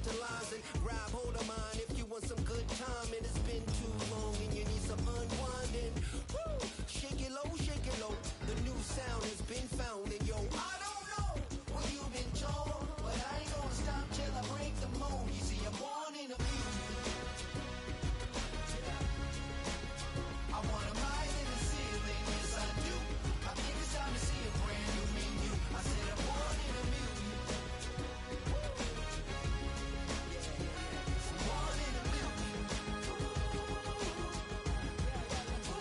tantalizing. Grab hold of mine if you want some good time. And it's been too long and you need some unwinding. Woo! Shake it low. The new sound has been found. And yo, I don't know what you've been told, but I ain't gonna stop till I break the mold. You see, I'm born in a I want a rise in the ceiling, yes I do. I think it's time to see a brand new menu. I said I'm born in a million. I'm born in a million.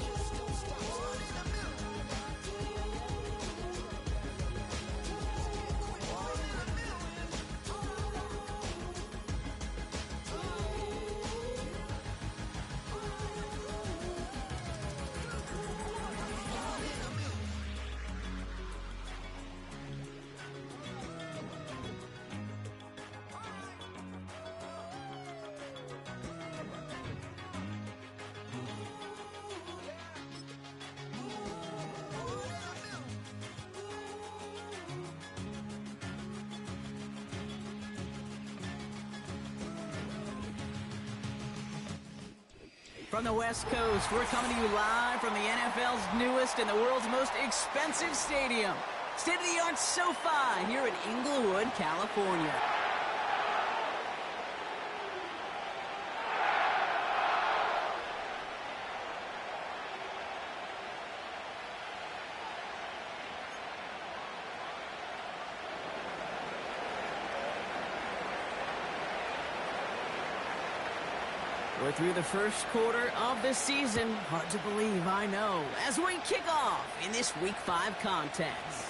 Just don't stop. Born in a million. Born in a million. From the West Coast, we're coming to you live from the NFL's newest and the world's most expensive stadium. State-of-the-art SoFi here in Inglewood, California. We're through the first quarter of the season. Hard to believe, I know, as we kick off in this Week 5 contest.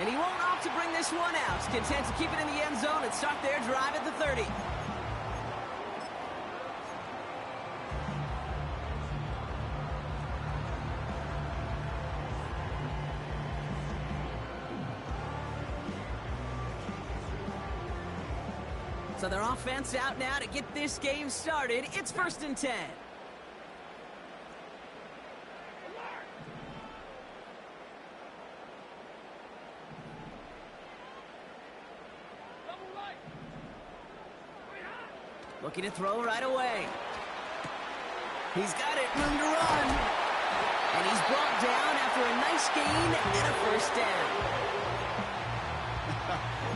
And he won't opt to bring this one out. Content to keep it in the end zone and start their drive at the 30. So their offense out now to get this game started. It's 1st and 10. Looking to throw right away. He's got it, room to run. And he's brought down after a nice gain and a first down.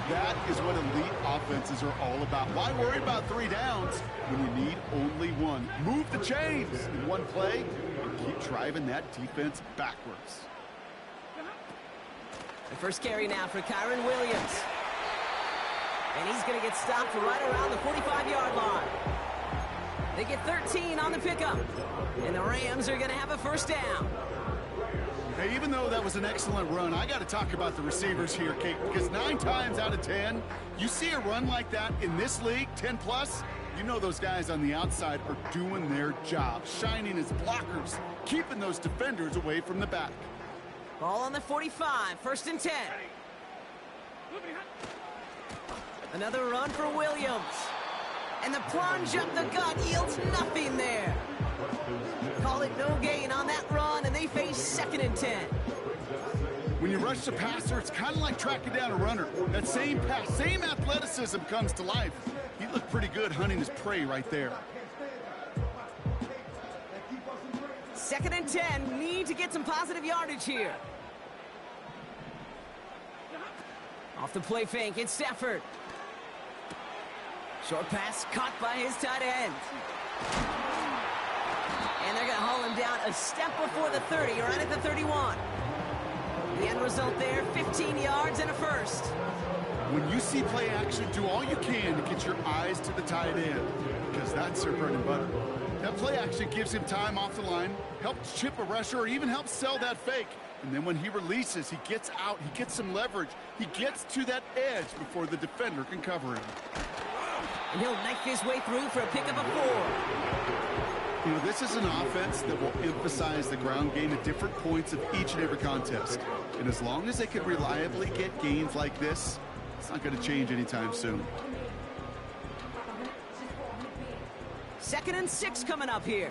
That is what elite offenses are all about. Why worry about 3 downs when you need only one? Move the chains in one play and keep driving that defense backwards. The first carry now for Kyron Williams. And he's going to get stopped right around the 45-yard line. They get 13 on the pickup. And the Rams are going to have a first down. Hey, even though that was an excellent run, I got to talk about the receivers here, Kate, because 9 times out of 10, you see a run like that in this league, 10+, you know those guys on the outside are doing their job, shining as blockers, keeping those defenders away from the back. Ball on the 45, 1st and 10. Another run for Williams. And the plunge up the gut yields nothing there. Call it no gain on that run, and they face 2nd and 10. When you rush the passer, it's kind of like tracking down a runner. That same pass, same athleticism comes to life. He looked pretty good hunting his prey right there. 2nd and 10, need to get some positive yardage here. Off the play fake, it's Stafford. Short pass caught by his tight end. And they're going to haul him down a step before the 30, right at the 31. The end result there, 15 yards and a first. When you see play action, do all you can to get your eyes to the tight end, because that's their bread and butter. That play action gives him time off the line, helps chip a rusher, or even helps sell that fake. And then when he releases, he gets out, he gets some leverage. He gets to that edge before the defender can cover him. And he'll knife his way through for a pickup of 4. You know, this is an offense that will emphasize the ground game at different points of each and every contest. And as long as they can reliably get gains like this, it's not going to change anytime soon. 2nd and 6 coming up here.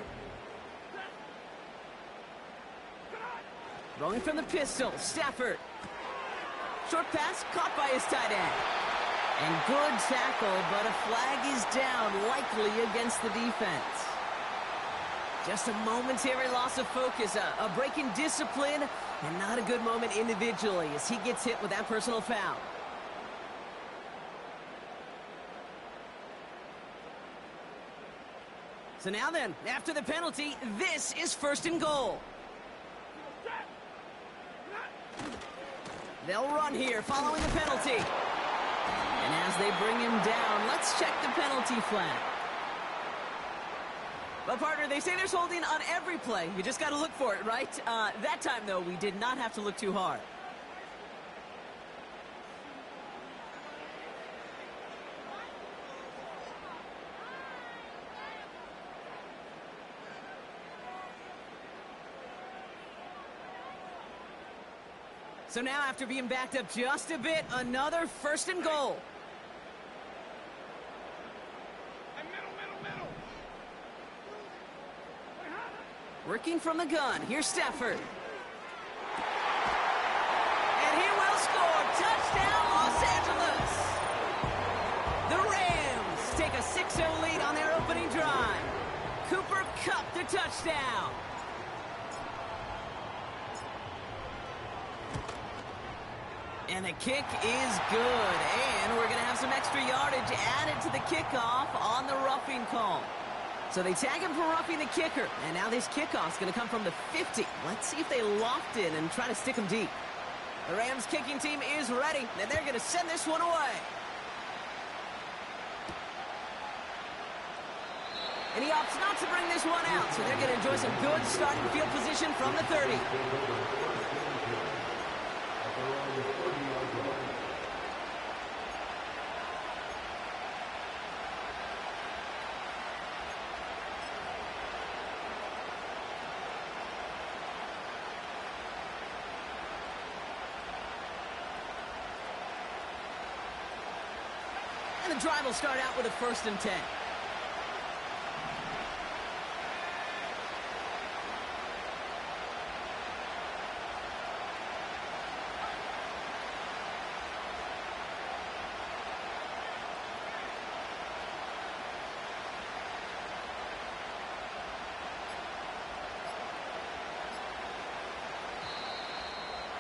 Rolling from the pistol, Stafford. Short pass caught by his tight end. And good tackle, but a flag is down, likely against the defense. Just a momentary loss of focus, a break in discipline, and not a good moment individually as he gets hit with that personal foul. So now then, after the penalty, this is 1st and goal. They'll run here following the penalty. And as they bring him down, let's check the penalty flag. Well, partner, they say there's holding on every play. You just got to look for it, right? That time, though, we did not have to look too hard. So now, after being backed up just a bit, another 1st and goal. Working from the gun, here's Stafford. And he will score. Touchdown, Los Angeles. The Rams take a 6-0 lead on their opening drive. Cooper Kupp the touchdown. And the kick is good. And we're going to have some extra yardage added to the kickoff on the roughing call. So they tag him for roughing the kicker. And now this kickoff's going to come from the 50. Let's see if they loft it and try to stick him deep. The Rams kicking team is ready, and they're going to send this one away. And he opts not to bring this one out, so they're going to enjoy some good starting field position from the 30. And the drive will start out with a 1st and 10.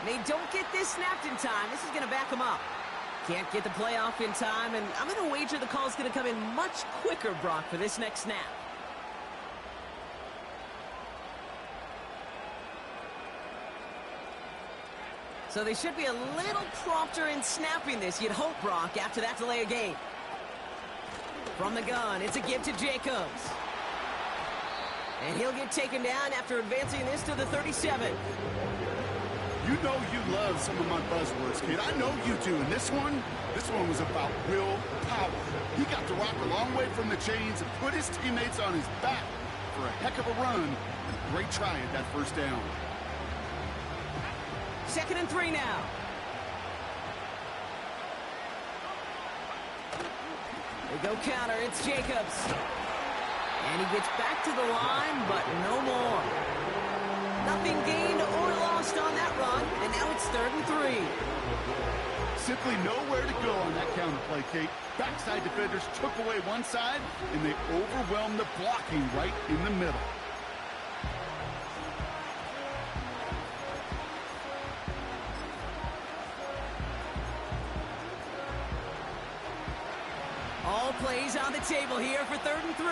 They don't get this snapped in time. This is going to back them up. Can't get the play off in time, and I'm going to wager the call is going to come in much quicker, Brock, for this next snap. So they should be a little prompter in snapping this, you'd hope, Brock, after that delay of game. From the gun, it's a give to Jacobs. And he'll get taken down after advancing this to the 37. You know you love some of my buzzwords, kid. I know you do. And this one was about real power. He got to rock a long way from the chains and put his teammates on his back for a heck of a run. And a great try at that 1st down. 2nd and 3 now. They go counter. It's Jacobs. And he gets back to the line, but no more. Nothing gained or lost on that run, and now it's 3rd and 3. Simply nowhere to go on that counter play, Kate. Backside defenders took away one side, and they overwhelmed the blocking right in the middle. All plays on the table here for 3rd and 3.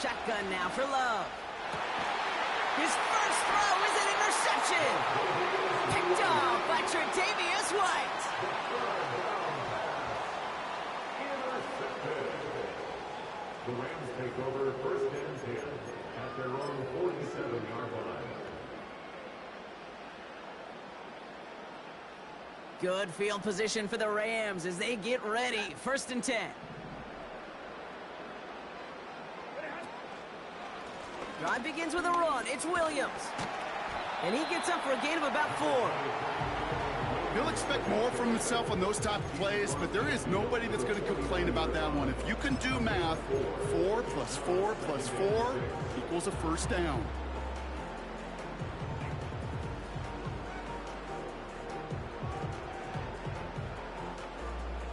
Shotgun now for Love. His first throw is an interception. Picked off by Tre'Davious White. The Rams take over 1st and 10 at their own 47-yard line. Good field position for the Rams as they get ready. 1st and 10. Drive begins with a run. It's Williams. And he gets up for a gain of about 4. He'll expect more from himself on those type of plays, but there is nobody that's going to complain about that one. If you can do math, 4 + 4 + 4 equals a first down.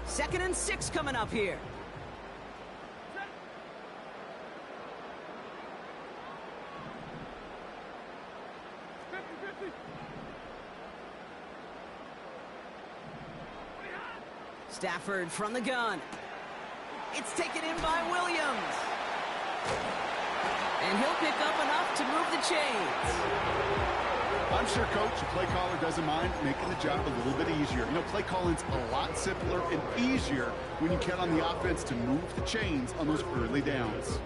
Second and 6 coming up here. Stafford from the gun. It's taken in by Williams. And he'll pick up enough to move the chains. I'm sure, Coach, the play caller doesn't mind making the job a little bit easier. You know, play calling's a lot simpler and easier when you count on the offense to move the chains on those early downs.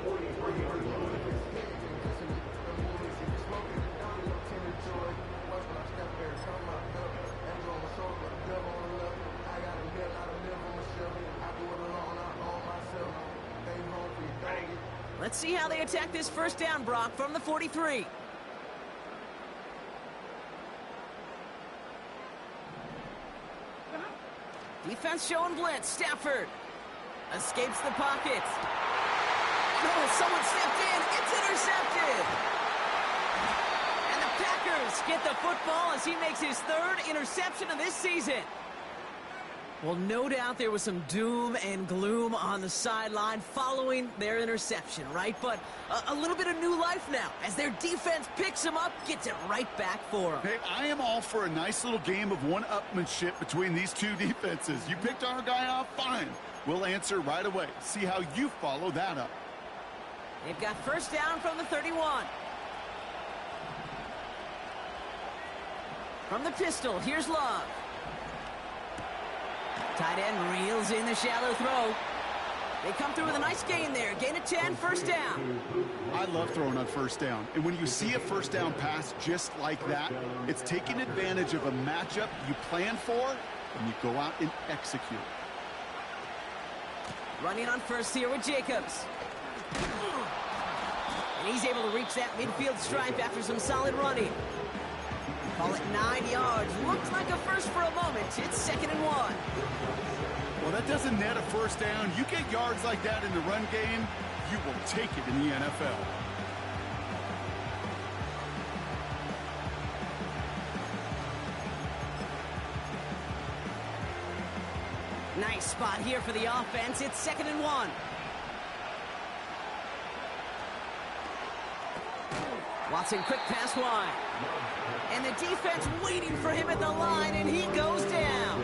Let's see how they attack this first down, Brock, from the 43. Defense showing blitz. Stafford escapes the pocket. No, someone stepped in. It's intercepted. And the Packers get the football as he makes his third interception of this season. Well, no doubt there was some doom and gloom on the sideline following their interception, right? But a little bit of new life now as their defense picks him up, gets it right back for him. Hey, I am all for a nice little game of one-upmanship between these two defenses. You picked our guy off, fine. We'll answer right away. See how you follow that up. They've got first down from the 31. From the pistol, here's Love. Tight end reels in the shallow throw. They come through with a nice gain there. Gain of 10, first down. I love throwing on first down. And when you see a first down pass just like that, it's taking advantage of a matchup you plan for, and you go out and execute. Running on first here with Jacobs. And he's able to reach that midfield stripe after some solid running. Call it 9 yards. Looks like a first for a moment. It's 2nd and 1. Well, that doesn't net a first down. You get yards like that in the run game, you will take it in the NFL. Nice spot here for the offense. It's 2nd and 1. Watson, quick pass wide. And the defense waiting for him at the line, and he goes down.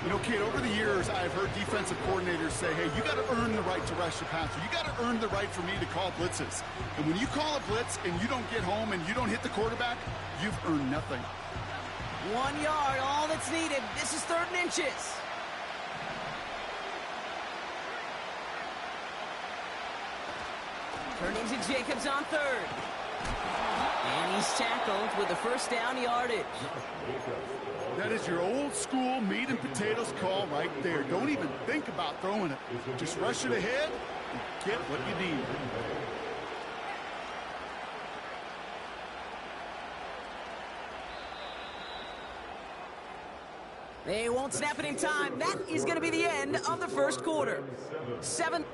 You know, kid, over the years, I've heard defensive coordinators say, hey, you got to earn the right to rush the passer. You got to earn the right for me to call blitzes. And when you call a blitz and you don't get home and you don't hit the quarterback, you've earned nothing. 1 yard, all that's needed. This is 3rd and inches. Turning to Jacobs on 3rd. And he's tackled with the first down yardage. That is your old school meat and potatoes call right there. Don't even think about throwing it. Just rush it ahead and get what you need. They won't snap it in time. That is going to be the end of the first quarter. 7.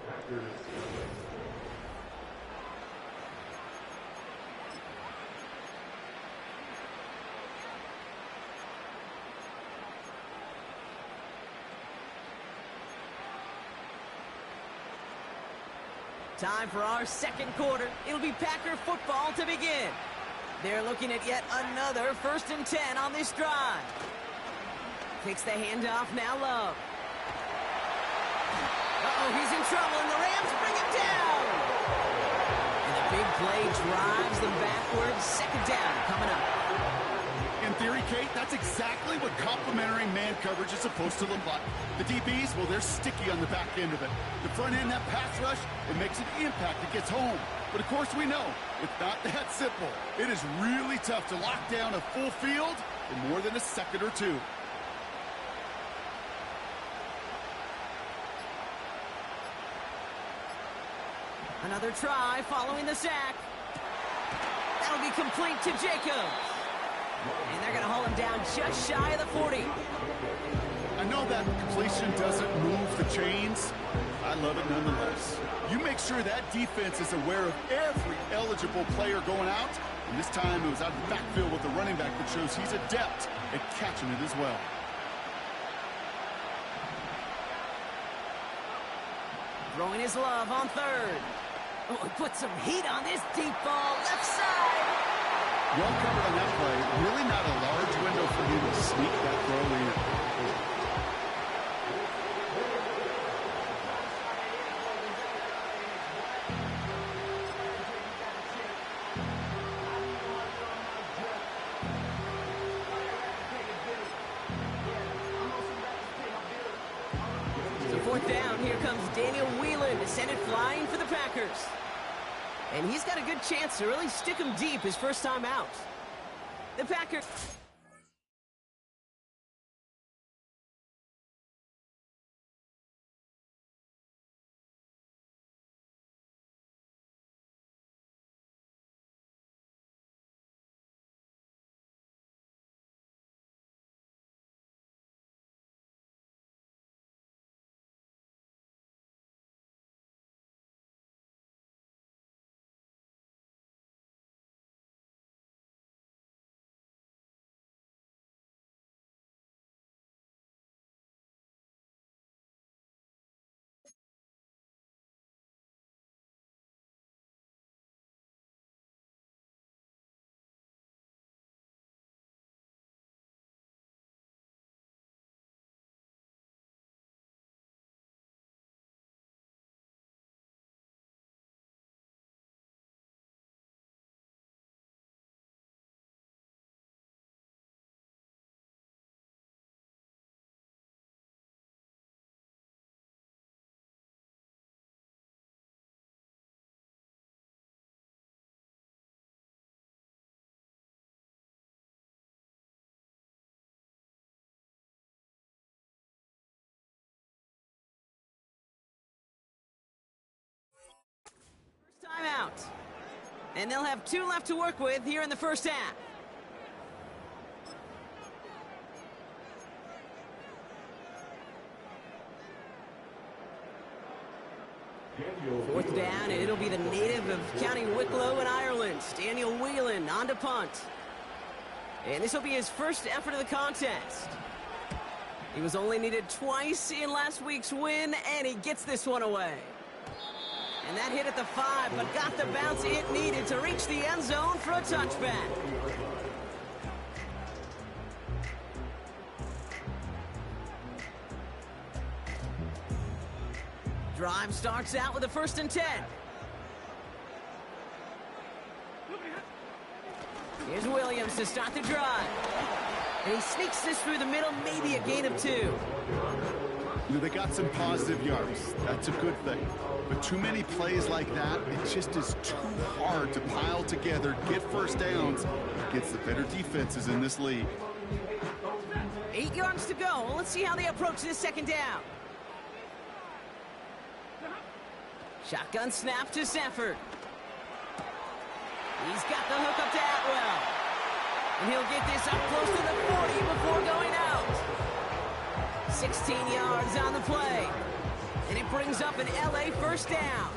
Time for our second quarter. It'll be Packer football to begin. They're looking at yet another 1st and 10 on this drive. Takes the handoff, now Love. Uh-oh, he's in trouble, and the Rams bring him down. And the big play drives them backwards. 2nd down coming up. In theory, Kate, that's exactly what complementary man coverage is supposed to look like. The DBs, well, they're sticky on the back end of it. The front end, that pass rush, it makes an impact. It gets home. But, of course, we know it's not that simple. It is really tough to lock down a full field in more than a second or two. Another try following the sack. That'll be complete to Jacobs. And they're going to haul him down just shy of the 40. I know that completion doesn't move the chains. I love it nonetheless. You make sure that defense is aware of every eligible player going out. And this time it was out of the backfield with the running back that shows he's adept at catching it as well. Throwing his love on third. Oh, he put some heat on this deep ball, left side. Well covered on that play. Really not a large window for him to sneak that throw in. Fourth down, here comes Daniel Whelan to send it flying for the Packers. And he's got a good chance to really stick him deep his first time out. The Packers... Timeout. And they'll have 2 left to work with here in the first half. Fourth down, and it'll be the native of County Wicklow in Ireland, Daniel Whelan, on to punt. And this will be his first effort of the contest. He was only needed twice in last week's win, and he gets this one away. And that hit at the 5, but got the bounce it needed to reach the end zone for a touchback. Drive starts out with a 1st and 10. Here's Williams to start the drive. And he sneaks this through the middle, maybe a gain of 2. You know, they got some positive yards. That's a good thing. But too many plays like that, it just is too hard to pile together, get first downs against the better defenses in this league. 8 yards to go. Let's see how they approach this 2nd down. Shotgun snap to Sanford. He's got the hook up to Atwell. And he'll get this up close to the 40 before going out. 16 yards on the play. And it brings up an LA first down.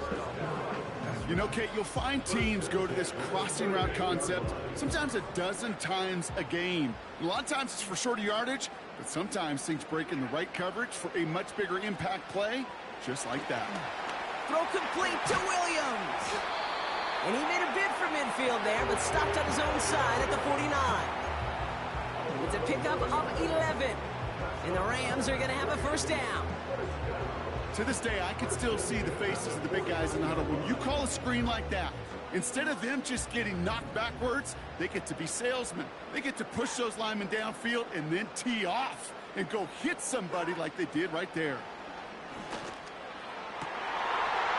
You know, Kate, you'll find teams go to this crossing route concept sometimes a dozen times a game. A lot of times it's for shorter yardage, but sometimes things break in the right coverage for a much bigger impact play, just like that. Throw complete to Williams. And he made a bid for midfield there, but stopped on his own side at the 49. It's a pickup of 11. And the Rams are going to have a first down. To this day, I can still see the faces of the big guys in the huddle. When you call a screen like that, instead of them just getting knocked backwards, they get to be salesmen. They get to push those linemen downfield and then tee off and go hit somebody like they did right there.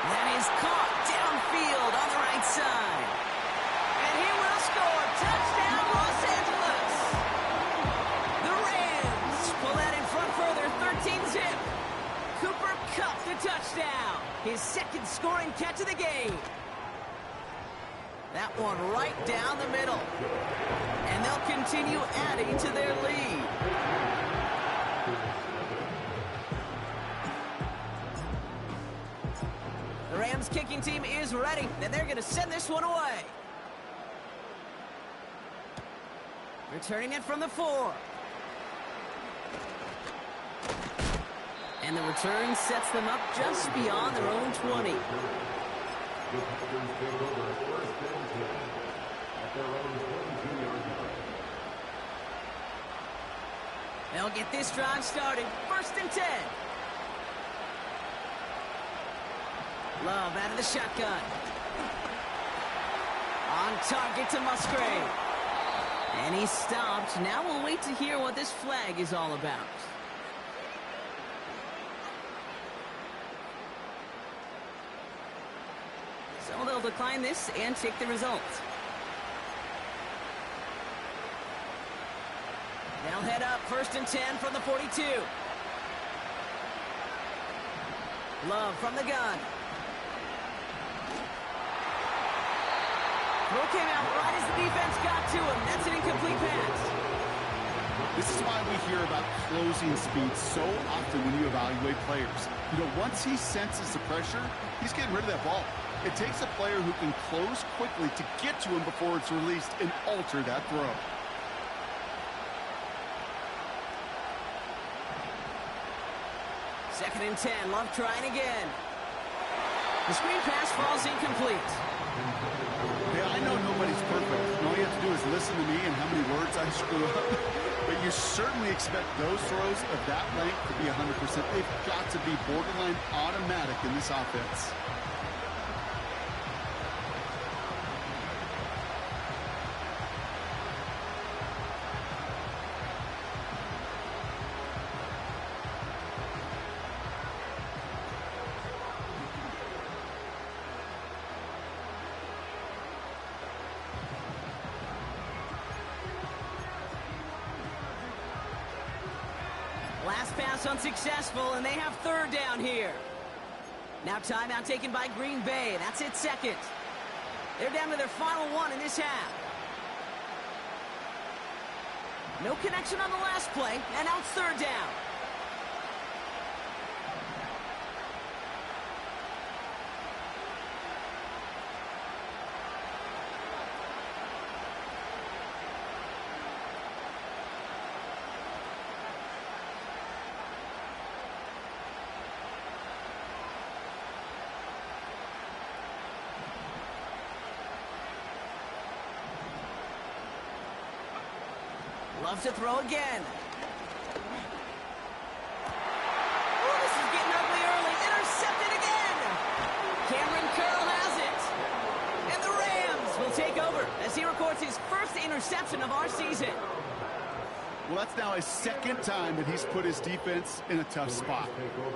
That is caught downfield on the right side. And he will score. Touchdown, Los Angeles. The Rams pull that in front further, 13-zip. Cooper Kupp the touchdown. His 2nd scoring catch of the game. That one right down the middle. And they'll continue adding to their lead. The Rams kicking team is ready, and they're going to send this one away. Returning it from the 4. And the return sets them up just beyond their own 20. The Packers take over first and 10 at their own 22-yard line. They'll get this drive started. First and 10. Love out of the shotgun. On target to Musgrave. And he's stopped. Now we'll wait to hear what this flag is all about. So they'll decline this and take the result. They'll head up first and 10 from the 42. Love from the gun. Throw came out right as the defense got to him. That's an incomplete pass. This is why we hear about closing speed so often when you evaluate players. You know, once he senses the pressure, he's getting rid of that ball. It takes a player who can close quickly to get to him before it's released and alter that throw. Second and 10. Love trying again. The screen pass falls incomplete. Hey, I know nobody's perfect. And all you have to do is listen to me and how many words I screw up. But you certainly expect those throws of that length to be 100%. They've got to be borderline automatic in this offense. Last pass unsuccessful, and they have third down here. Now timeout taken by Green Bay. That's it, second. They're down to their final one in this half. No connection on the last play, and now it's third down. Love to throw again. Oh, this is getting ugly early. Intercepted again. Cameron Curl has it. And the Rams will take over as he records his first interception of our season. Well, that's now his second time that he's put his defense in a tough spot.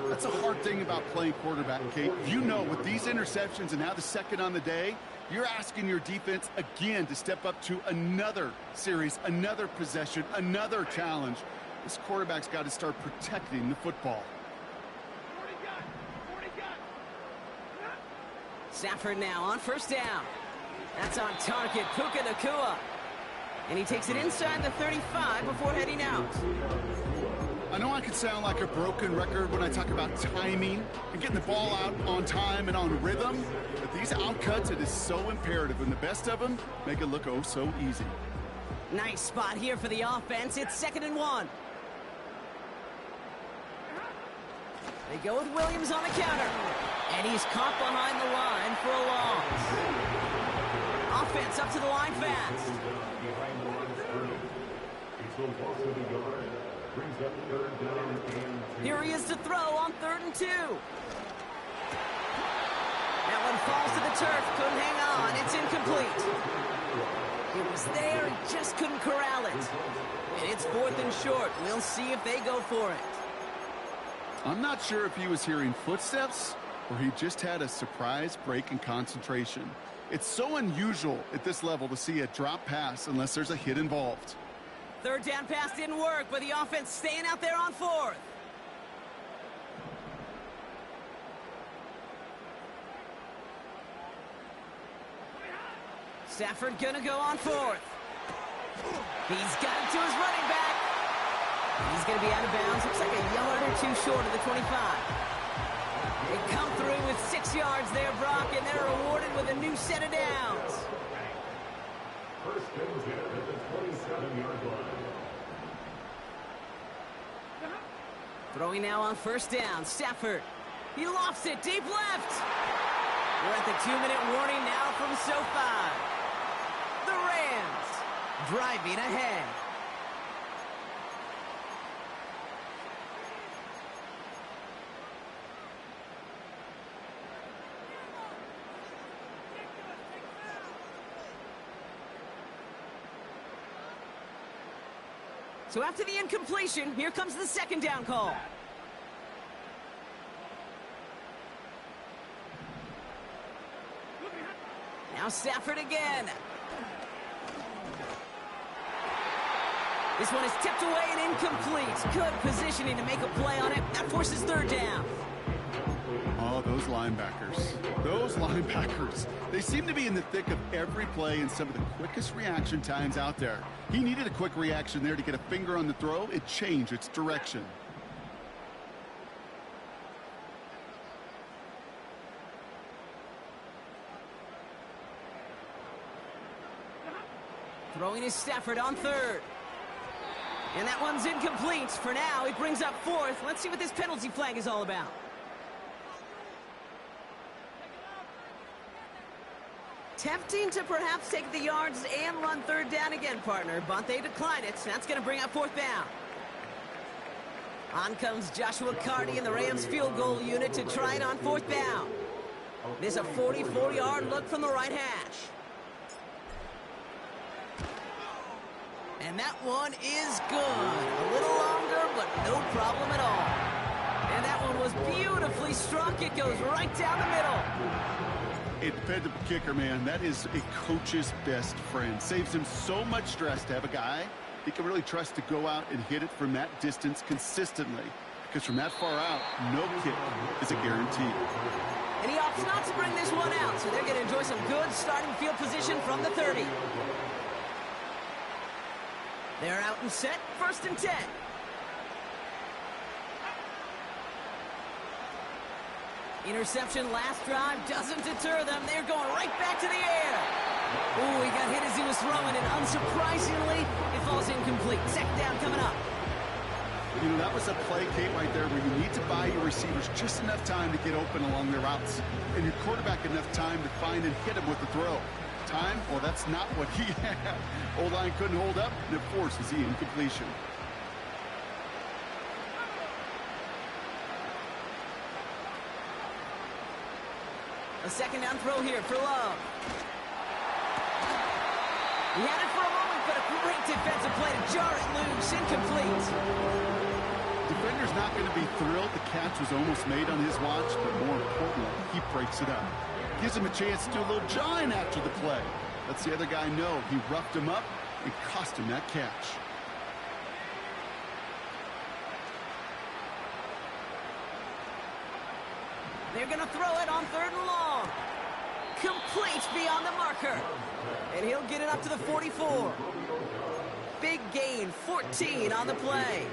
That's a hard thing about playing quarterback, Kate. You know, with these interceptions and now the second on the day, you're asking your defense again to step up to another series, another possession, another challenge. This quarterback's got to start protecting the football. Stafford now on first down. That's on target, Puka Nacua. And he takes it inside the 35 before heading out. I know I could sound like a broken record when I talk about timing and getting the ball out on time and on rhythm, but these outcuts, it is so imperative, and the best of them make it look oh so easy. Nice spot here for the offense. It's 2nd and 1. They go with Williams on the counter, and he's caught behind the line for a loss. Offense up to the line fast. Behind the line of scrimmage. It's a loss of a yard. Brings up third down and 2. Here he is to throw on 3rd and 2. That one falls to the turf. Couldn't hang on. It's incomplete. It was there. He just couldn't corral it. And it's 4th and short. We'll see if they go for it. I'm not sure if he was hearing footsteps or he just had a surprise break in concentration. It's so unusual at this level to see a drop pass unless there's a hit involved. Third down pass didn't work, but the offense staying out there on 4th. Stafford gonna go on fourth. He's got it to his running back. He's gonna be out of bounds. Looks like a yard or two short of the 25. They come through with 6 yards there, Brock, and they're rewarded with a new set of downs. First and 10 at the 27-yard line. Throwing now on first down. Stafford. He lofts it deep left. We're at the 2-minute warning now from SoFi. The Rams driving ahead. So after the incompletion, here comes the second down call. Now Stafford again. This one is tipped away and incomplete. Good positioning to make a play on it. That forces third down. Oh, those linebackers. Those linebackers. They seem to be in the thick of every play and some of the quickest reaction times out there. He needed a quick reaction there to get a finger on the throw. It changed its direction. Throwing is Stafford on third. And that one's incomplete. For now, he brings up fourth. Let's see what this penalty flag is all about. Tempting to perhaps take the yards and run third down again, partner, but they decline it. That's going to bring up fourth down. On comes Joshua Carty and the Rams field goal unit to try it on fourth down. It is a 44-yard look from the right hash. And that one is good. A little longer, but no problem at all. And that one was beautifully struck. It goes right down the middle. A dependable kicker, man. That is a coach's best friend. Saves him so much stress to have a guy he can really trust to go out and hit it from that distance consistently. Because from that far out, no kick is a guarantee. And he opts not to bring this one out, so they're going to enjoy some good starting field position from the 30. They're out and set, first and 10. Interception last drive doesn't deter them. They're going right back to the air. Ooh, he got hit as he was throwing, and unsurprisingly, it falls incomplete. Second down coming up. You know, that was a play, Kate, right there where you need to buy your receivers just enough time to get open along their routes. And your quarterback enough time to find and hit him with the throw. Time? Well, that's not what he had. O-line couldn't hold up, and it forces the incompletion. A second down throw here for Love. He had it for a moment, but a great defensive play to jar it loose. Incomplete. Defender's not going to be thrilled the catch was almost made on his watch, but more importantly, he breaks it up. Gives him a chance to do a little jawing after the play. Lets the other guy know he roughed him up and cost him that catch. They're going to throw it on third and long. Complete beyond the marker. And he'll get it up to the 44. Big gain, 14 on the play.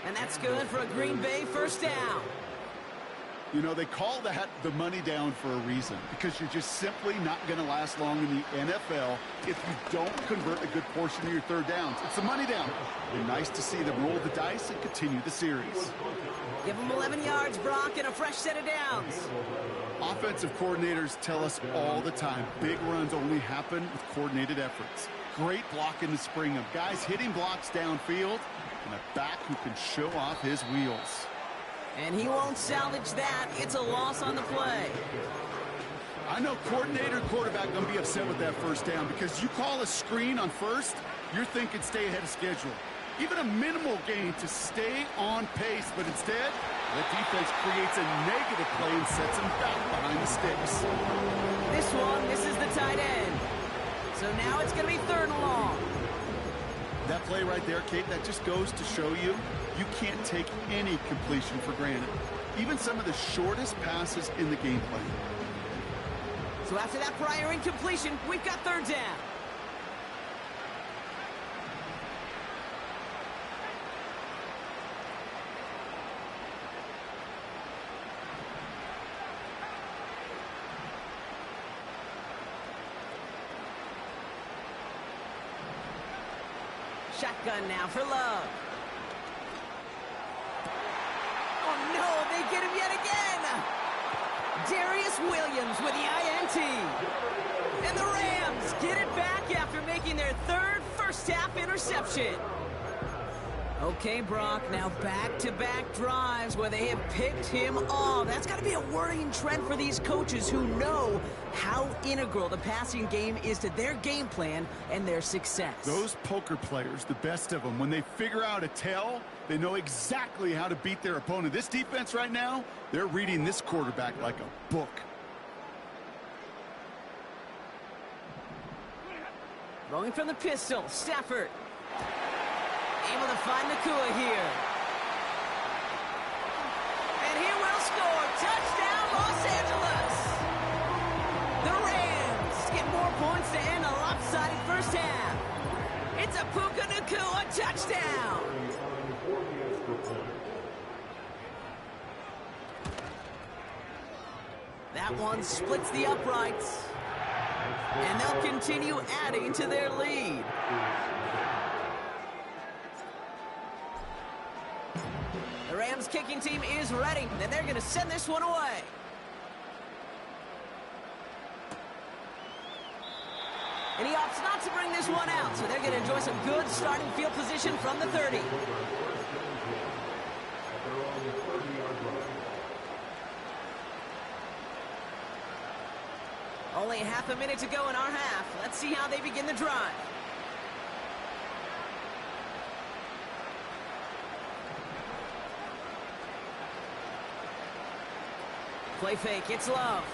And that's good for a Green Bay first down. You know, they call that the money down for a reason, because you're just simply not going to last long in the NFL if you don't convert a good portion of your third downs. It's the money down. And nice to see them roll the dice and continue the series. Give them 11 yards, Brock, and a fresh set of downs. Offensive coordinators tell us all the time, big runs only happen with coordinated efforts. Great block in the spring of guys hitting blocks downfield and a back who can show off his wheels. And he won't salvage that. It's a loss on the play. I know coordinator and quarterback going to be upset with that first down, because you call a screen on first, you're thinking stay ahead of schedule. Even a minimal gain to stay on pace, but instead, the defense creates a negative play and sets him back behind the sticks. This one misses the tight end. So now it's going to be third and long. That play right there, Kate, that just goes to show you can't take any completion for granted. Even some of the shortest passes in the game plan. So after that prior incompletion, we've got third down. Shotgun now for Love. Oh no, they get him yet again. Darius Williams with the INT. And the Rams get it back after making their third first-half interception. Okay, Brock, now back-to-back drives where they have picked him off. That's got to be a worrying trend for these coaches who know how integral the passing game is to their game plan and their success. Those poker players, the best of them, when they figure out a tell, they know exactly how to beat their opponent. This defense right now, they're reading this quarterback like a book. Rolling from the pistol, Stafford. Able to find Nakua here. And he will score. Touchdown, Los Angeles. The Rams get more points to end a lopsided first half. It's a Puka Nakua touchdown. That one splits the uprights. And they'll continue adding to their lead. The Rams kicking team is ready, and they're going to send this one away. And he opts not to bring this one out, so they're going to enjoy some good starting field position from the 30. Only half a minute to go in our half. Let's see how they begin the drive. Play fake, it's Love.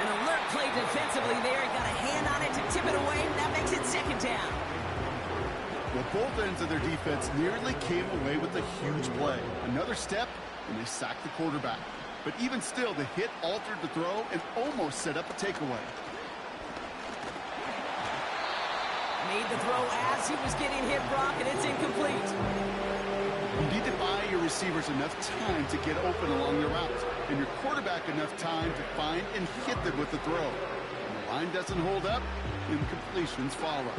An alert play defensively there. Got a hand on it to tip it away. That makes it second down. Well, both ends of their defense nearly came away with a huge play. Another step, and they sacked the quarterback. But even still, the hit altered the throw and almost set up a takeaway. Made the throw as he was getting hit, Brock, and it's incomplete. You need to buy your receivers enough time to get open along their routes, and your quarterback enough time to find and hit them with the throw. When the line doesn't hold up, incompletions follow.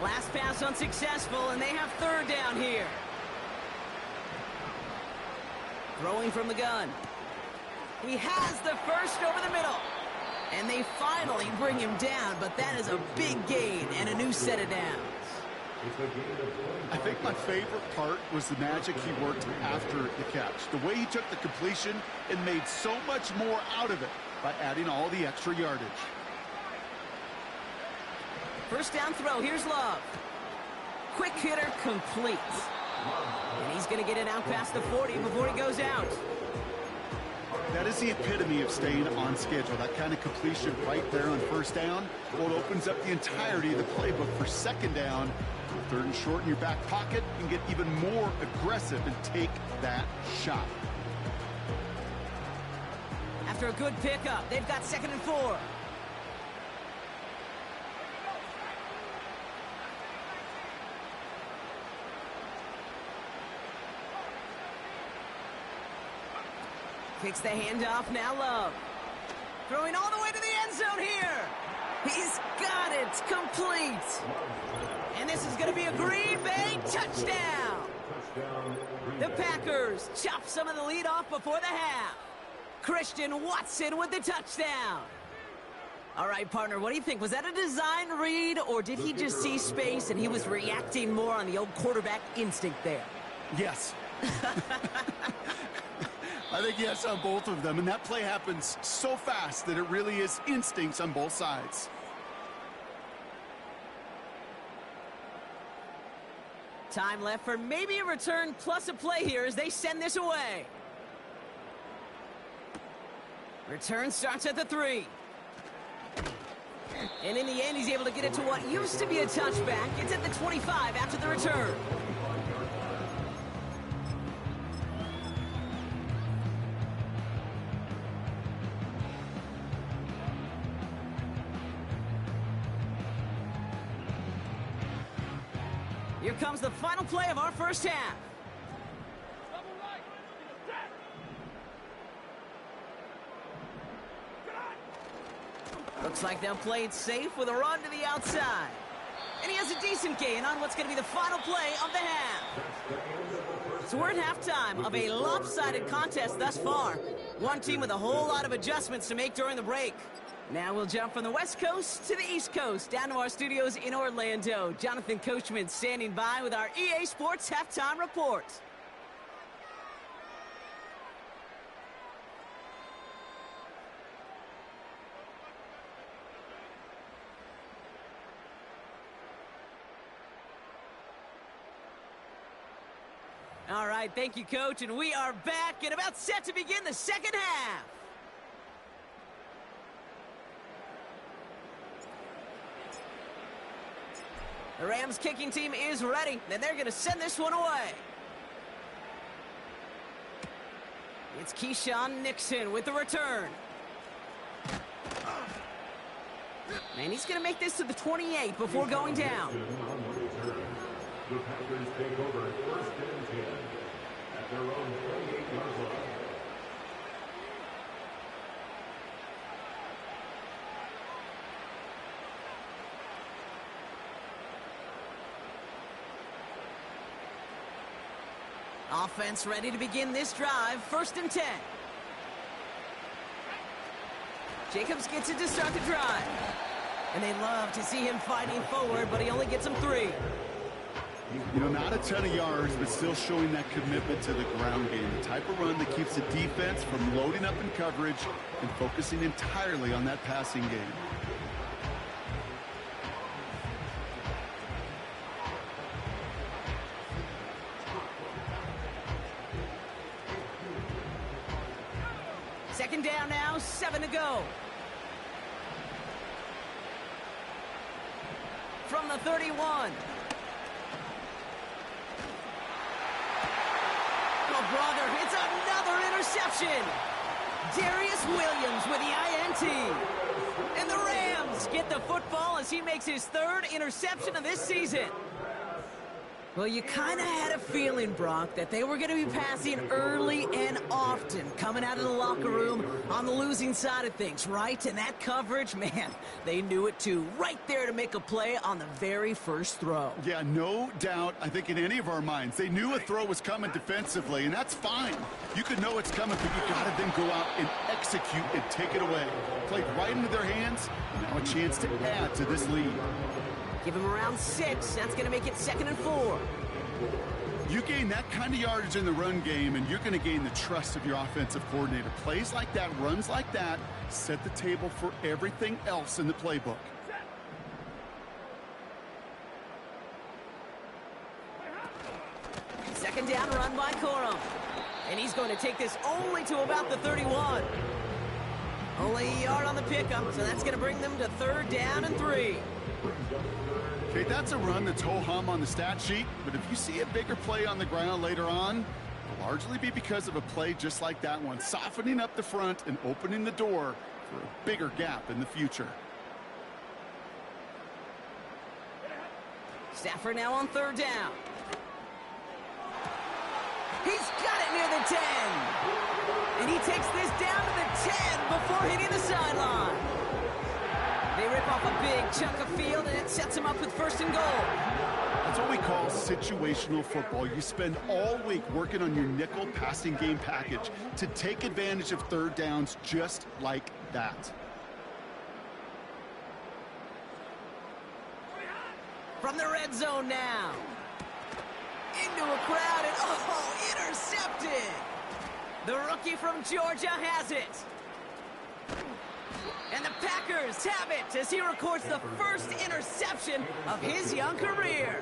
Last pass unsuccessful, and they have third down here. Throwing from the gun. He has the first over the middle. And they finally bring him down, but that is a big gain and a new set of downs. I think my favorite part was the magic he worked after the catch. The way he took the completion and made so much more out of it by adding all the extra yardage. First down throw, here's Love. Quick hitter complete. And he's going to get it out past the 40 before he goes out. That is the epitome of staying on schedule. That kind of completion right there on first down. Well, it opens up the entirety of the playbook for second down. Third and short in your back pocket, you can get even more aggressive and take that shot. After a good pickup, they've got 2nd and 4. Kicks the handoff, now Love. Throwing all the way to the end zone here. He's got it, complete. And this is going to be a Green Bay touchdown. The Packers chop some of the lead off before the half. Christian Watson with the touchdown. All right, partner, what do you think? Was that a design read, or did he just see space and he was reacting more on the old quarterback instinct there? Yes. I think yes on both of them, and that play happens so fast that it really is instincts on both sides. Time left for maybe a return plus a play here as they send this away. Return starts at the 3. And in the end, he's able to get it to what used to be a touchback. It's at the 25 after the return. Here comes the final play of our first half. Looks like they'll play it safe with a run to the outside. And he has a decent gain on what's going to be the final play of the half. So we're at halftime of a lopsided contest thus far. One team with a whole lot of adjustments to make during the break. Now we'll jump from the West Coast to the East Coast, down to our studios in Orlando. Jonathan Coachman standing by with our EA Sports Halftime Report. All right, thank you, Coach, and we are back and about set to begin the second half. The Rams kicking team is ready, and they're going to send this one away. It's Keyshawn Nixon with the return. And he's going to make this to the 28 before going down. The Packers take over first and 10 at their own 28-yard line. Offense ready to begin this drive. First and 10. Jacobs gets it to start the drive. And they love to see him fighting forward, but he only gets them 3. You know, not a ton of yards, but still showing that commitment to the ground game. The type of run that keeps the defense from loading up in coverage and focusing entirely on that passing game. Second down now, 7 to go. From the 31. Oh, brother, it's another interception. Darius Williams with the INT. And the Rams get the football as he makes his 3rd interception of this season. Well, you kind of had a feeling, Brock, that they were going to be passing early and often, coming out of the locker room on the losing side of things, right? And that coverage, man, they knew it too. Right there to make a play on the very first throw. Yeah, no doubt, I think in any of our minds, they knew a throw was coming defensively, and that's fine. You could know it's coming, but you got to then go out and execute and take it away. Played right into their hands, and now a chance to add to this lead. Give him around 6. That's going to make it 2nd and 4. You gain that kind of yardage in the run game, and you're going to gain the trust of your offensive coordinator. Plays like that, runs like that, set the table for everything else in the playbook. Second down run by Corum. And he's going to take this only to about the 31. Only a yard on the pickup, so that's going to bring them to 3rd down and 3. Okay, that's a run that's ho-hum on the stat sheet, but if you see a bigger play on the ground later on, it'll largely be because of a play just like that one, softening up the front and opening the door for a bigger gap in the future. Stafford now on 3rd down. He's got it near the 10. And he takes this down to the 10 before hitting the sideline. They rip off a big chunk of field, and it sets him up with 1st and goal. That's what we call situational football. You spend all week working on your nickel passing game package to take advantage of 3rd downs just like that. From the red zone now. Into a crowd, and oh, intercepted. The rookie from Georgia has it. And the Packers have it as he records the 1st interception of his young career.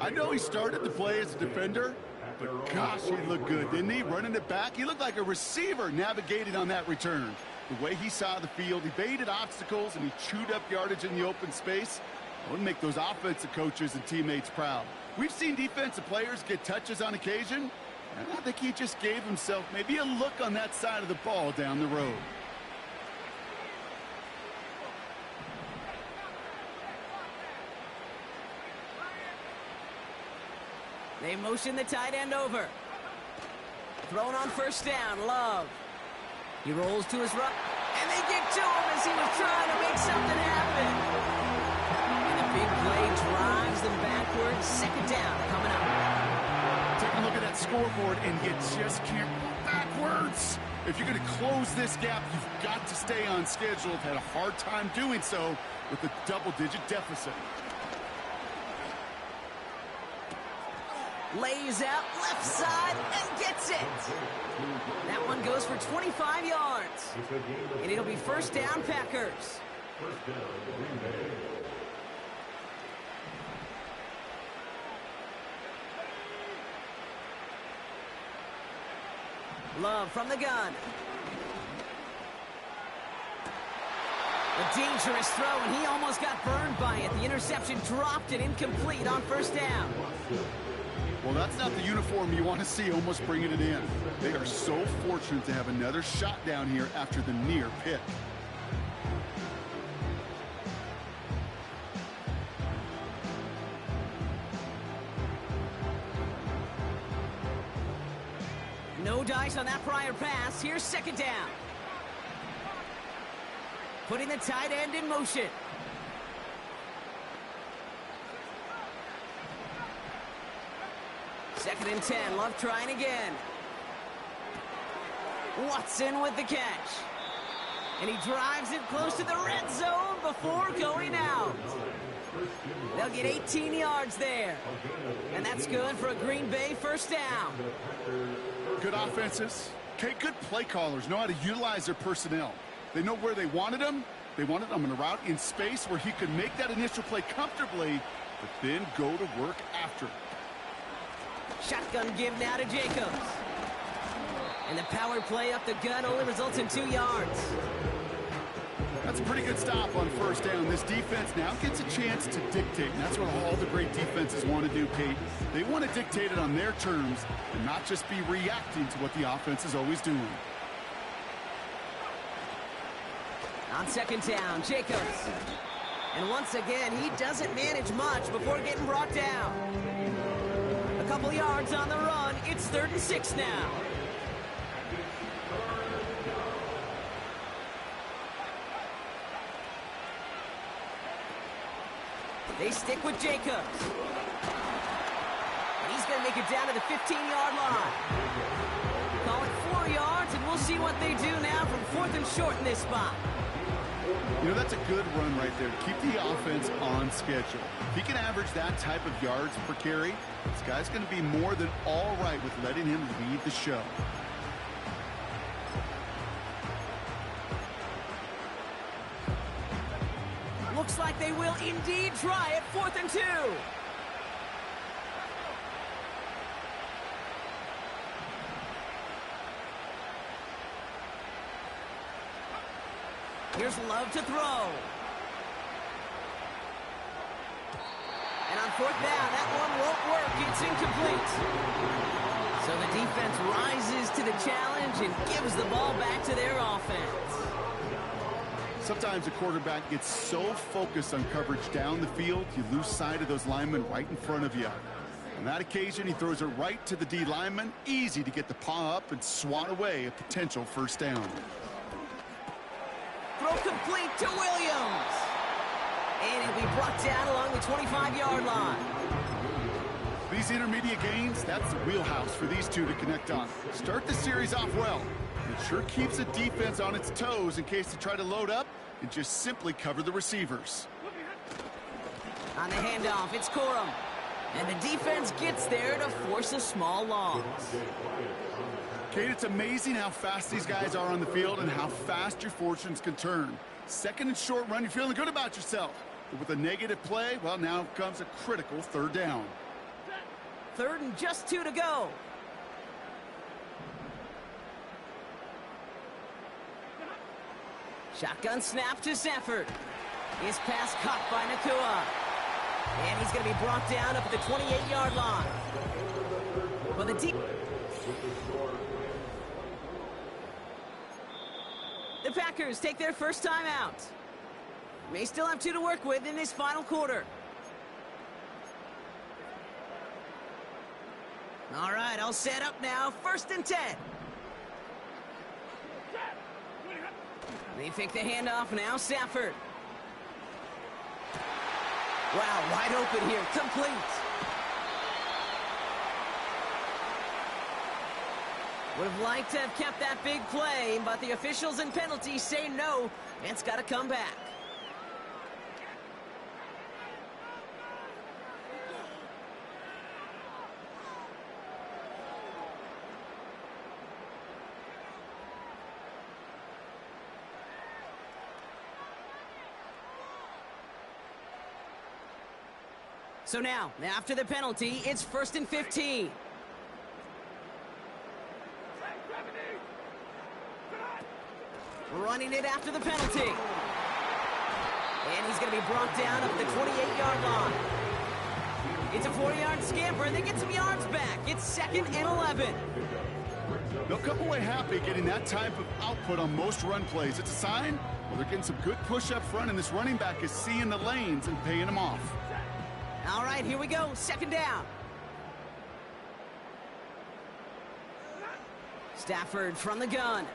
I know he started to play as a defender, but gosh, he looked good, didn't he? Running it back, he looked like a receiver navigating on that return. The way he saw the field, he baited obstacles, and he chewed up yardage in the open space. It would make those offensive coaches and teammates proud. We've seen defensive players get touches on occasion, and I think he just gave himself maybe a look on that side of the ball down the road. They motion the tight end over. Thrown on first down, Love. He rolls to his right, and they get to him as he was trying to make something happen. And the big play drives them backwards. Second down coming up. Take a look at that scoreboard, and you just can't go backwards. If you're going to close this gap, you've got to stay on schedule. Had a hard time doing so with a double-digit deficit. Lays out left side and gets it. That one goes for 25 yards. And it'll be first down, Packers. First down, Green Bay. Love from the gun. A dangerous throw, and he almost got burned by it. The interception dropped it incomplete on first down. Well, that's not the uniform you want to see almost bringing it in. They are so fortunate to have another shot down here after the near pick. No dice on that prior pass. Here's second down. Putting the tight end in motion. Second and 10. Love trying again. Watson with the catch. And he drives it close to the red zone before going out. They'll get 18 yards there. And that's good for a Green Bay first down. Good offenses. Okay, good play callers know how to utilize their personnel. They know where they wanted them. They wanted them in a route in space where he could make that initial play comfortably, but then go to work after it. Shotgun give now to Jacobs. And the power play up the gut only results in 2 yards. That's a pretty good stop on first down. This defense now gets a chance to dictate, and that's what all the great defenses want to do, Kate. They want to dictate it on their terms and not just be reacting to what the offense is always doing. On second down, Jacobs. And once again, he doesn't manage much before getting brought down. A couple yards on the run. It's 3rd and 6 now. They stick with Jacobs. And he's going to make it down to the 15-yard line. Call it 4 yards, and we'll see what they do now from 4th and short in this spot. You know, that's a good run right there to keep the offense on schedule. If he can average that type of yards per carry, this guy's going to be more than all right with letting him lead the show. Looks like they will indeed try it. 4th and 2. Here's Love to throw. And on 4th down, that one won't work. It's incomplete. So the defense rises to the challenge and gives the ball back to their offense. Sometimes a quarterback gets so focused on coverage down the field, you lose sight of those linemen right in front of you. On that occasion, he throws it right to the D lineman. Easy to get the paw up and swat away a potential first down. Throw complete to Williams. And it'll be brought down along the 25-yard line. These intermediate gains, that's the wheelhouse for these two to connect on. Start the series off well. It sure keeps the defense on its toes in case they try to load up and just simply cover the receivers. On the handoff, it's Corum. And the defense gets there to force a small loss. Kate, it's amazing how fast these guys are on the field and how fast your fortunes can turn. 2nd and short run, you're feeling good about yourself. But with a negative play, well, now comes a critical 3rd down. 3rd and just 2 to go. Shotgun snap to Stafford. His pass caught by Nakua. And he's going to be brought down up at the 28-yard line. Well, the Packers take their first time out. May still have 2 to work with in this final quarter. All right, all set up now. 1st and 10. They fake the handoff now. Stafford. Wow, wide open here. Complete. Would have liked to have kept that big play, but the officials and penalties say no. It's got to come back. So now, after the penalty, it's 1st and 15. Running it after the penalty. And he's going to be brought down up the 28-yard line. It's a 40-yard scamper, and they get some yards back. It's 2nd and 11. They'll come away happy getting that type of output on most run plays. It's a sign, well, they're getting some good push up front, and this running back is seeing the lanes and paying them off. All right, here we go. 2nd down. Stafford from the gun.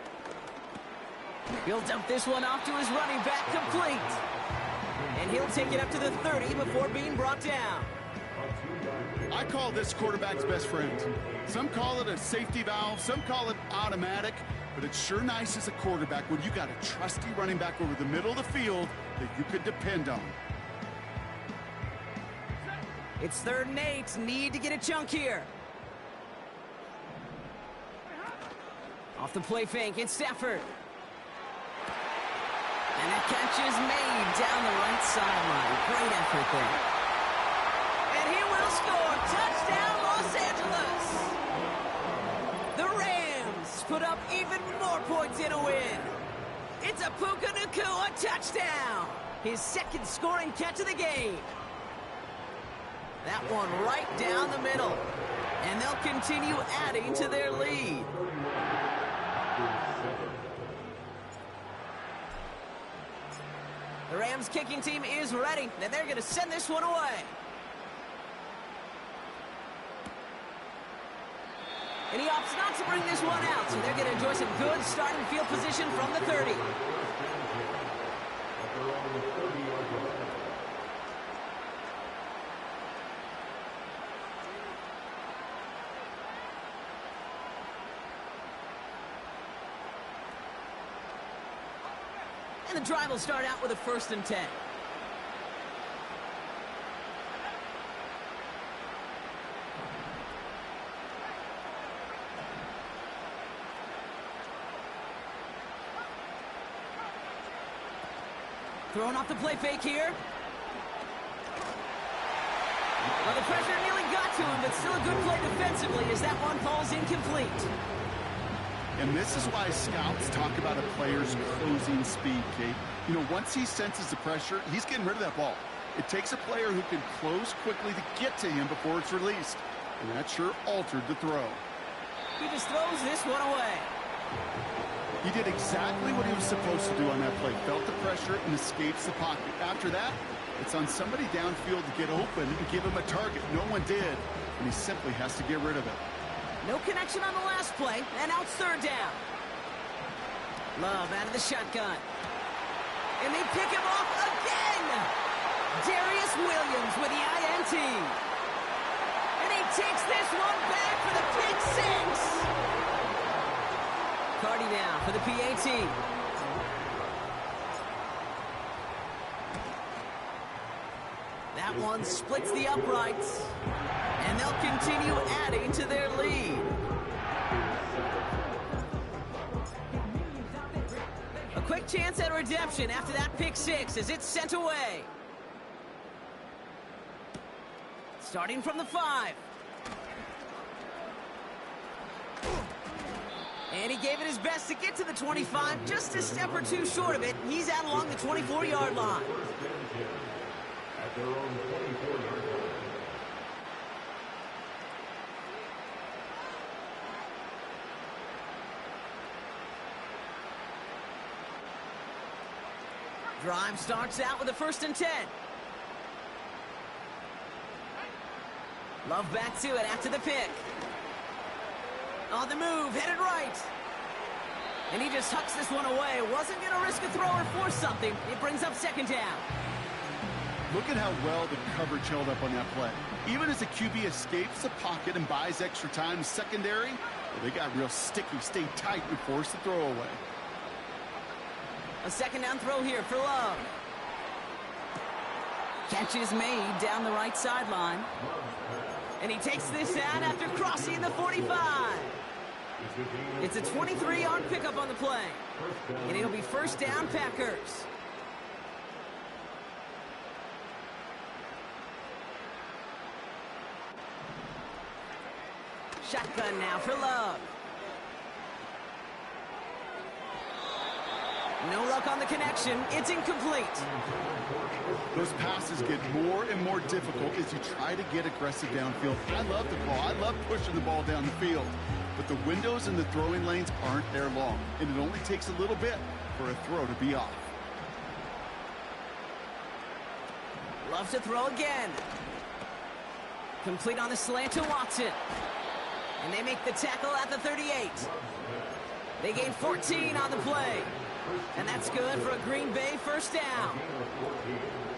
He'll dump this one off to his running back, complete. And he'll take it up to the 30 before being brought down. I call this quarterback's best friend. Some call it a safety valve, some call it automatic, but it's sure nice as a quarterback when you got a trusty running back over the middle of the field that you could depend on. It's 3rd and 8. Need to get a chunk here. Off the play fake, it's Stafford. And that catch is made down the right sideline. Great effort there. And he will score. Touchdown, Los Angeles. The Rams put up even more points in a win. It's a Puka Nakua touchdown. His 2nd scoring catch of the game. That one right down the middle. And they'll continue adding to their lead. The Rams kicking team is ready, and they're going to send this one away. And he opts not to bring this one out, so they're going to enjoy some good starting field position from the 30. And the drive will start out with a 1st and 10. Throwing off the play fake here. Well, the pressure nearly got to him, but still a good play defensively as that one falls incomplete. And this is why scouts talk about a player's closing speed, Kate. You know, once he senses the pressure, he's getting rid of that ball. It takes a player who can close quickly to get to him before it's released. And that sure altered the throw. He just throws this one away. He did exactly what he was supposed to do on that play. Felt the pressure and escapes the pocket. After that, it's on somebody downfield to get open and give him a target. No one did, and he simply has to get rid of it. No connection on the last play, and now it's 3rd down. Love out of the shotgun. And they pick him off again. Darius Williams with the INT. And he takes this one back for the pick 6. Cardi now for the PAT. That one splits the uprights. And they'll continue adding to their lead. A quick chance at redemption after that pick 6 as it's sent away. Starting from the 5. And he gave it his best to get to the 25, just a step or two short of it. He's out along the 24-yard line. At their own 24-yard line. Drive starts out with a 1st and 10. Love back to it after the pick. On the move, headed right. And he just hucks this one away. Wasn't going to risk a throw or force something. It brings up 2nd down. Look at how well the coverage held up on that play. Even as the QB escapes the pocket and buys extra time in secondary, well, they got real sticky, stayed tight and forced the throw away. A 2nd down throw here for Love. Catch is made down the right sideline. And he takes this out after crossing the 45. It's a 23-yard pickup on the play. And it'll be 1st down, Packers. Shotgun now for Love. No luck on the connection. It's incomplete. Those passes get more and more difficult as you try to get aggressive downfield. I love the ball. I love pushing the ball down the field. But the windows in the throwing lanes aren't there long, and it only takes a little bit for a throw to be off. Love to throw again. Complete on the slant to Watson. And they make the tackle at the 38. They gain 14 on the play. And that's good for a Green Bay 1st down.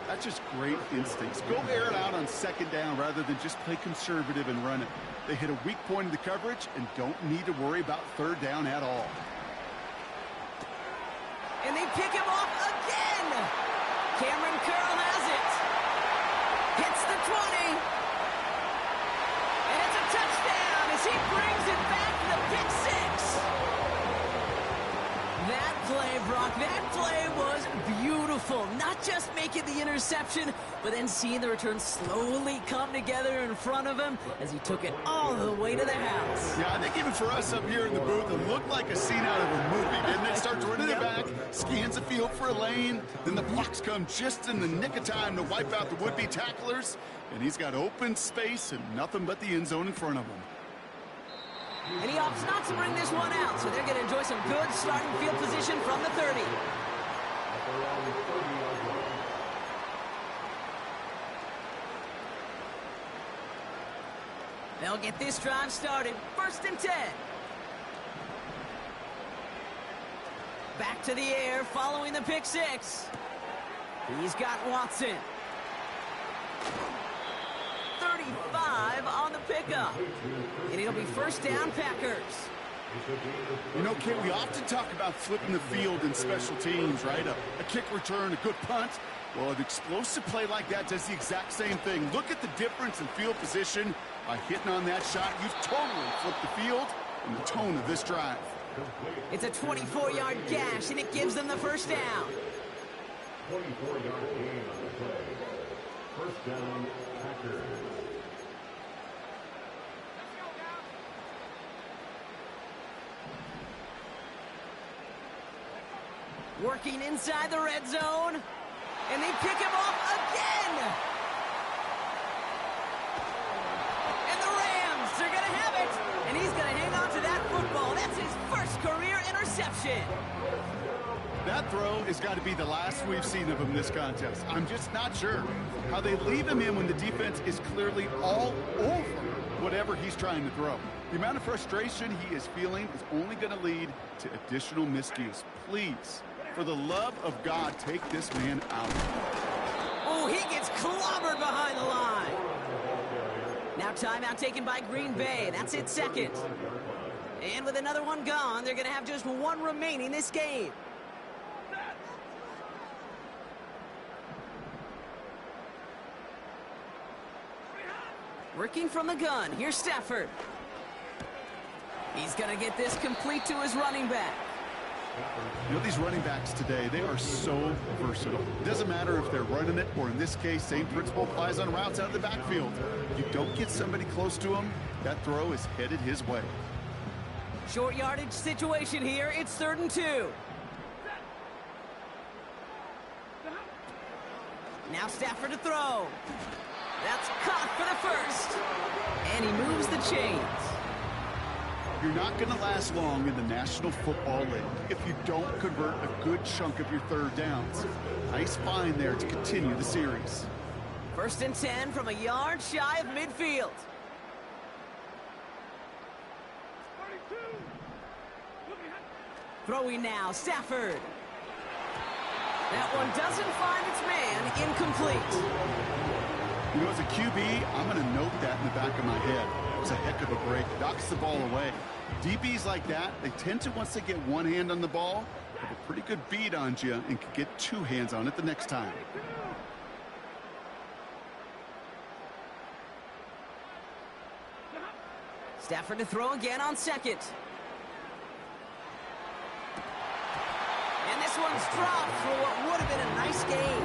That's just great instincts. Go air it out on 2nd down rather than just play conservative and run it. They hit a weak point in the coverage and don't need to worry about 3rd down at all. And they pick him off again. Cameron Curl has it. Hits the 20. And it's a touchdown as he brings it back to the pick 6. That play, Brock, that play was beautiful. Not just making the interception, but then seeing the return slowly come together in front of him as he took it all the way to the house. Yeah, I think even for us up here in the booth, it looked like a scene out of a movie, didn't it? Starts running it back, scans the field for a lane, then the blocks come just in the nick of time to wipe out the would-be tacklers, and he's got open space and nothing but the end zone in front of him. And he opts not to bring this one out, so they're going to enjoy some good starting field position from the 30. They'll get this drive started. 1st and 10. Back to the air following the pick 6. He's got Watson. 35 on the pickup. And it'll be 1st down, Packers. You know, Kate, we often talk about flipping the field in special teams, right? A kick return, a good punt. Well, an explosive play like that does the exact same thing. Look at the difference in field position. By hitting on that shot, you've totally flipped the field and the tone of this drive. It's a 24-yard gash, and it gives them the 1st down. 24-yard gain on the play. 1st down, Packers. Working inside the red zone. And they pick him off again. And the Rams are going to have it. And he's going to hang on to that football. That's his 1st career interception. That throw has got to be the last we've seen of him this contest. I'm just not sure how they leave him in when the defense is clearly all over whatever he's trying to throw. The amount of frustration he is feeling is only going to lead to additional miscues. Please, for the love of God, take this man out. Oh, he gets clobbered behind the line. Now timeout taken by Green Bay. That's it, 2nd. And with another one gone, they're going to have just one remaining this game. Working from the gun, here's Stafford. He's going to get this complete to his running back. You know, these running backs today, they are so versatile. It doesn't matter if they're running it, or in this case, same principle applies on routes out of the backfield. If you don't get somebody close to him, that throw is headed his way. Short yardage situation here. It's 3rd and 2. Now Stafford to throw. That's caught for the first. And he moves the chains. You're not going to last long in the National Football League if you don't convert a good chunk of your 3rd downs. Nice find there to continue the series. 1st and 10 from a yard shy of midfield. Throwing now, Stafford. That one doesn't find its man, incomplete. You know, as a QB, I'm going to note that in the back of my head. It was a heck of a break. Knocks the ball away. DBs like that, they tend to, once they get one hand on the ball, have a pretty good beat on you and can get 2 hands on it the next time. Stafford to throw again on 2nd. And this one's dropped for what would have been a nice gain.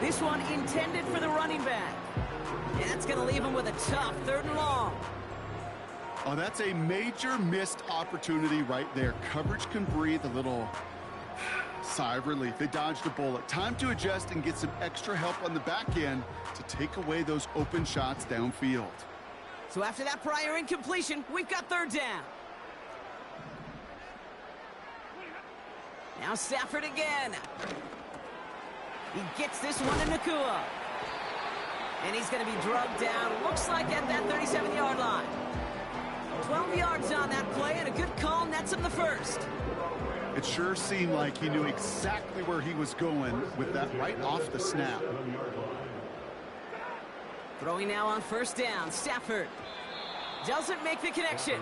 This one intended for the running back. And that's going to leave him with a tough 3rd and long. Oh, that's a major missed opportunity right there. Coverage can breathe a little sigh of relief. They dodged a bullet. Time to adjust and get some extra help on the back end to take away those open shots downfield. So after that prior incompletion, we've got 3rd down. Now Stafford again. He gets this one to Nakua. And he's going to be drugged down, looks like at that 37-yard line. 12 yards on that play, and a good call nets him the first. It sure seemed like he knew exactly where he was going with that right off the snap. Throwing now on 1st down, Stafford. Doesn't make the connection.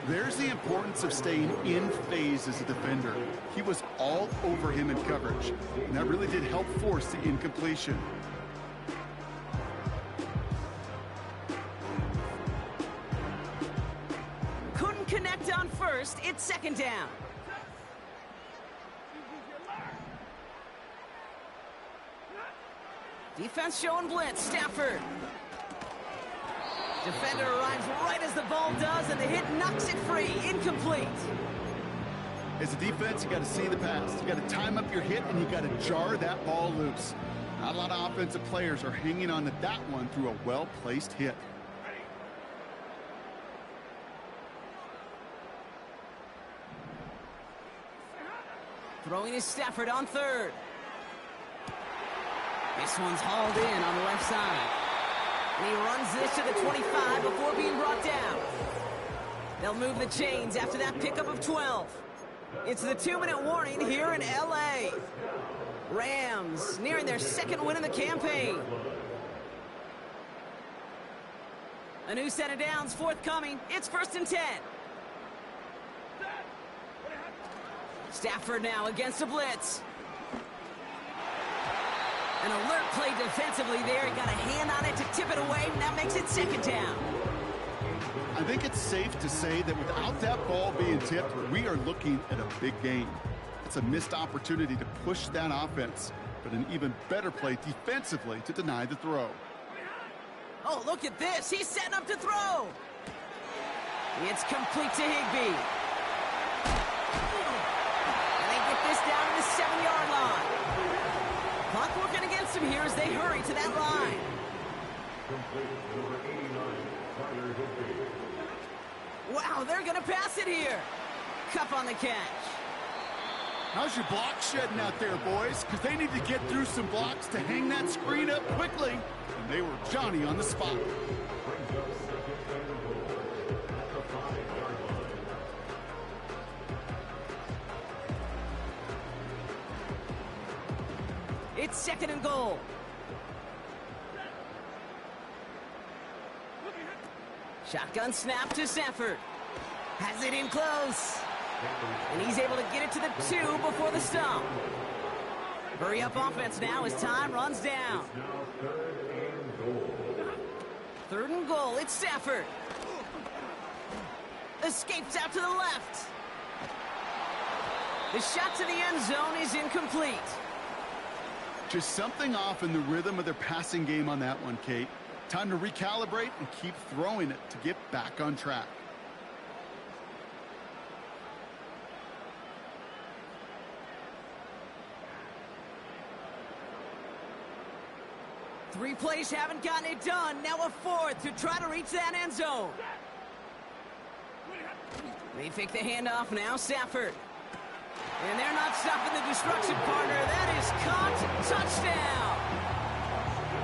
There's the importance of staying in phase as a defender. He was all over him in coverage, and that really did help force the incompletion. Couldn't connect on 1st. It's 2nd down. Defense showing blitz. Stafford. Defender arrives right as the ball does, and the hit knocks it free. Incomplete. As a defense, you got to see the pass. You got to time up your hit, and you got to jar that ball loose. Not a lot of offensive players are hanging on to that one through a well-placed hit. Throwing is Stafford on 3rd. This one's hauled in on the left side. And he runs this to the 25 before being brought down. They'll move the chains after that pickup of 12. It's the 2-minute warning here in L.A. Rams nearing their 2nd win in the campaign. A new set of downs forthcoming. It's 1st and 10. Stafford now against a blitz. An alert play defensively there. He got a hand on it to tip it away, and that makes it 2nd down. I think it's safe to say that without that ball being tipped, we are looking at a big game. It's a missed opportunity to push that offense, but an even better play defensively to deny the throw. Oh, look at this. He's setting up to throw. It's complete to Higbee. And they get this down to the 7-yard line. Clock working against him here as they hurry to that line. Wow, they're going to pass it here. Cup on the catch. How's your block shedding out there, boys? Because they need to get through some blocks to hang that screen up quickly. And they were Johnny on the spot. It's 2nd and goal. Shotgun snap to Stafford. Has it in close. And he's able to get it to the 2 before the stop. Hurry up offense now as time runs down. 3rd and goal. It's Stafford. Escapes out to the left. The shot to the end zone is incomplete. Just something off in the rhythm of their passing game on that one, Kate. Time to recalibrate and keep throwing it to get back on track. 3 plays haven't gotten it done. Now a 4th to try to reach that end zone. They fake the handoff now, Stafford. And they're not stopping the destruction, partner. That is caught. Touchdown.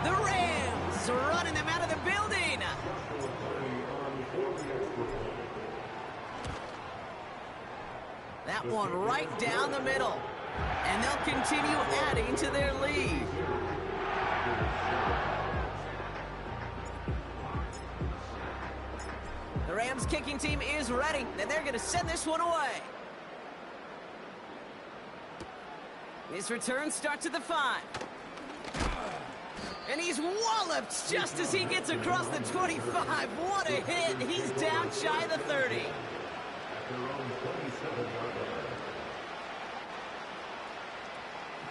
The Rams running them out of the building. That one right down the middle. And they'll continue adding to their lead. The Rams kicking team is ready, and they're going to send this one away. This return starts at the 5. And he's walloped just as he gets across the 25. What a hit. He's down shy of the 30.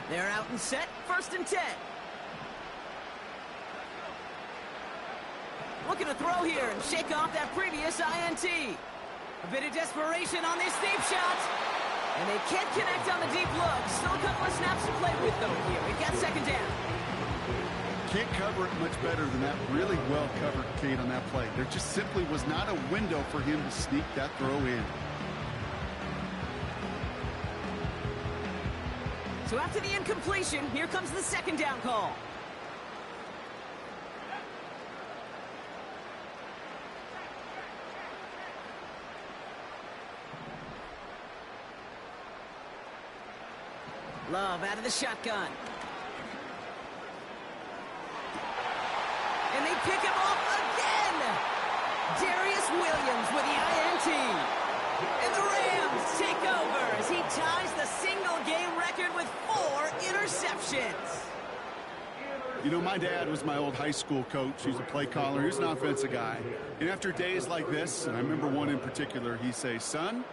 They're out and set. 1st and 10. Looking to throw here and shake off that previous INT. A bit of desperation on this deep shot. And they can't connect on the deep look. Still a couple of snaps to play with, though, here. We got 2nd down. Can't cover it much better than that. Really well covered, Kate, on that play. There just simply was not a window for him to sneak that throw in. So after the incompletion, here comes the 2nd down call. Love out of the shotgun. And they pick him off again. Darius Williams with the INT. And the Rams take over as he ties the single-game record with 4 interceptions. You know, my dad was my old high school coach. He was a play caller. He was an offensive guy. And after days like this, and I remember one in particular, he'd say, son,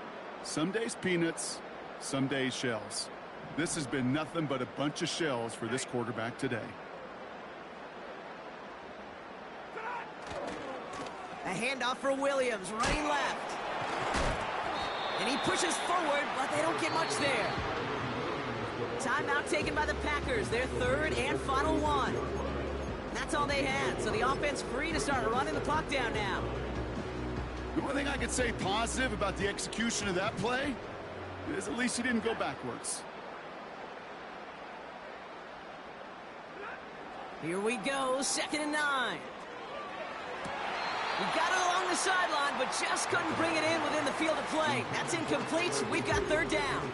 some days peanuts, some days shells. This has been nothing but a bunch of shells for this quarterback today. A handoff for Williams, running left. And he pushes forward, but they don't get much there. Timeout taken by the Packers, their 3rd and final one. That's all they had, so the offense free to start running the clock down now. The only thing I could say positive about the execution of that play is at least he didn't go backwards. Here we go, 2nd and 9. He got it along the sideline, but just couldn't bring it in within the field of play. That's incomplete. We've got 3rd down.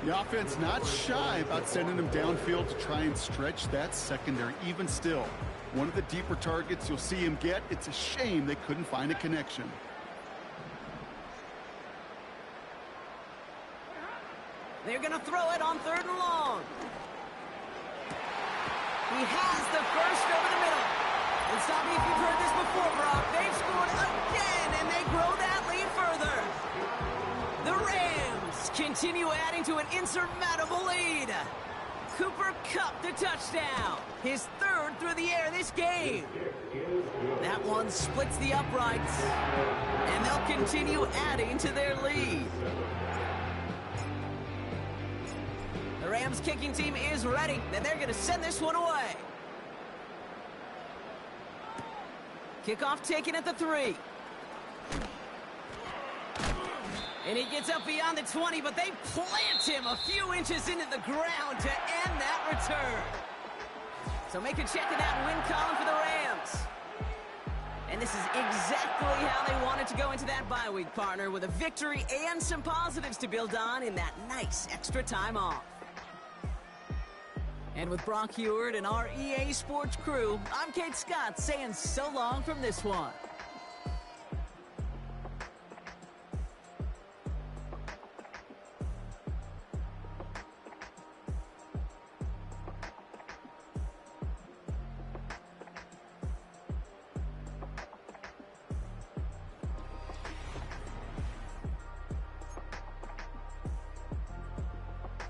The offense not shy about sending them downfield to try and stretch that secondary. Even still, one of the deeper targets you'll see him get. It's a shame they couldn't find a connection. They're going to throw it on 3rd and long. He has the first over the middle. And stop me if you've heard this before, Brock. They've scored again, and they grow that lead further. The Rams continue adding to an insurmountable lead. Cooper Kupp the touchdown. His 3rd through the air this game. That one splits the uprights. And they'll continue adding to their lead. The Rams kicking team is ready, and they're going to send this one away. Kickoff taken at the 3. And he gets up beyond the 20, but they plant him a few inches into the ground to end that return. So make a check of that win column for the Rams. And this is exactly how they wanted to go into that bye week, partner, with a victory and some positives to build on in that nice extra time off. And with Brock Heward and our EA Sports crew, I'm Kate Scott saying so long from this one.